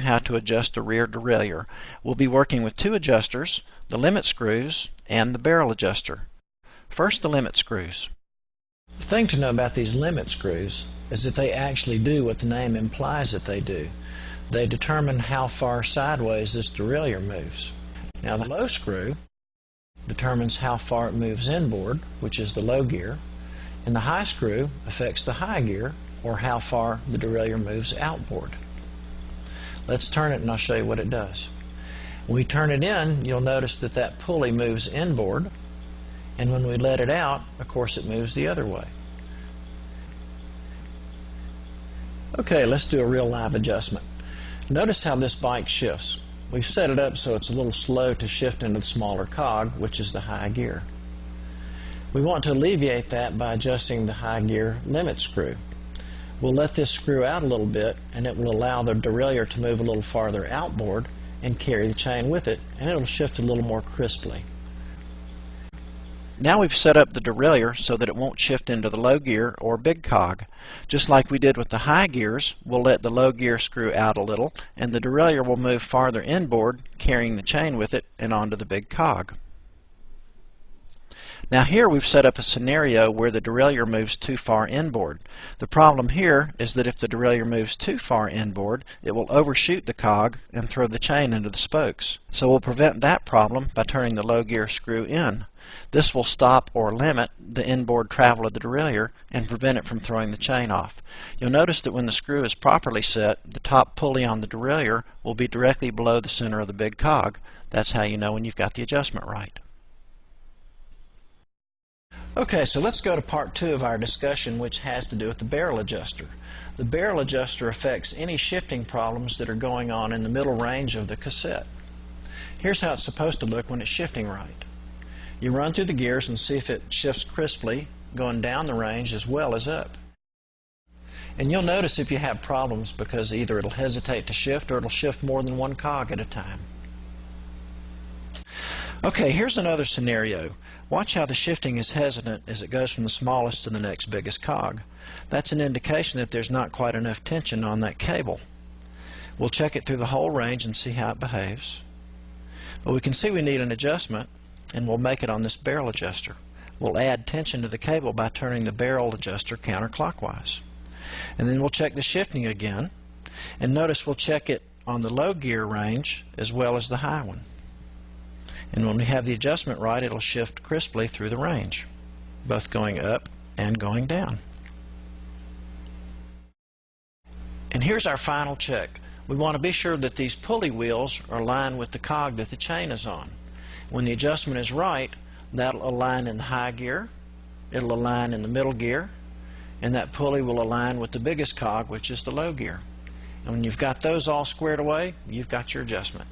how to adjust the rear derailleur. We'll be working with two adjusters, the limit screws and the barrel adjuster. First, the limit screws. The thing to know about these limit screws is that they actually do what the name implies that they do. They determine how far sideways this derailleur moves. Now the low screw determines how far it moves inboard, which is the low gear, and the high screw affects the high gear, or how far the derailleur moves outboard. Let's turn it and I'll show you what it does. When we turn it in, you'll notice that that pulley moves inboard, and when we let it out, of course it moves the other way. Okay, let's do a real live adjustment. Notice how this bike shifts. We've set it up so it's a little slow to shift into the smaller cog, which is the high gear. We want to alleviate that by adjusting the high gear limit screw. We'll let this screw out a little bit, and it will allow the derailleur to move a little farther outboard and carry the chain with it, and it'll shift a little more crisply. Now we've set up the derailleur so that it won't shift into the low gear or big cog. Just like we did with the high gears, we'll let the low gear screw out a little, and the derailleur will move farther inboard, carrying the chain with it and onto the big cog. Now here we've set up a scenario where the derailleur moves too far inboard. The problem here is that if the derailleur moves too far inboard, it will overshoot the cog and throw the chain into the spokes. So we'll prevent that problem by turning the low gear screw in. This will stop or limit the inboard travel of the derailleur and prevent it from throwing the chain off. You'll notice that when the screw is properly set, the top pulley on the derailleur will be directly below the center of the big cog. That's how you know when you've got the adjustment right. Okay, so let's go to part 2 of our discussion, which has to do with the barrel adjuster. The barrel adjuster affects any shifting problems that are going on in the middle range of the cassette. Here's how it's supposed to look when it's shifting right. You run through the gears and see if it shifts crisply, going down the range as well as up. And you'll notice if you have problems because either it'll hesitate to shift or it'll shift more than one cog at a time. Okay, here's another scenario. Watch how the shifting is hesitant as it goes from the smallest to the next biggest cog. That's an indication that there's not quite enough tension on that cable. We'll check it through the whole range and see how it behaves. But we can see we need an adjustment, and we'll make it on this barrel adjuster. We'll add tension to the cable by turning the barrel adjuster counterclockwise. And then we'll check the shifting again, and notice we'll check it on the low gear range as well as the high one. And when we have the adjustment right, it'll shift crisply through the range, both going up and going down. And here's our final check. We want to be sure that these pulley wheels are aligned with the cog that the chain is on. When the adjustment is right, that'll align in the high gear, it'll align in the middle gear, and that pulley will align with the biggest cog, which is the low gear. And when you've got those all squared away, you've got your adjustment.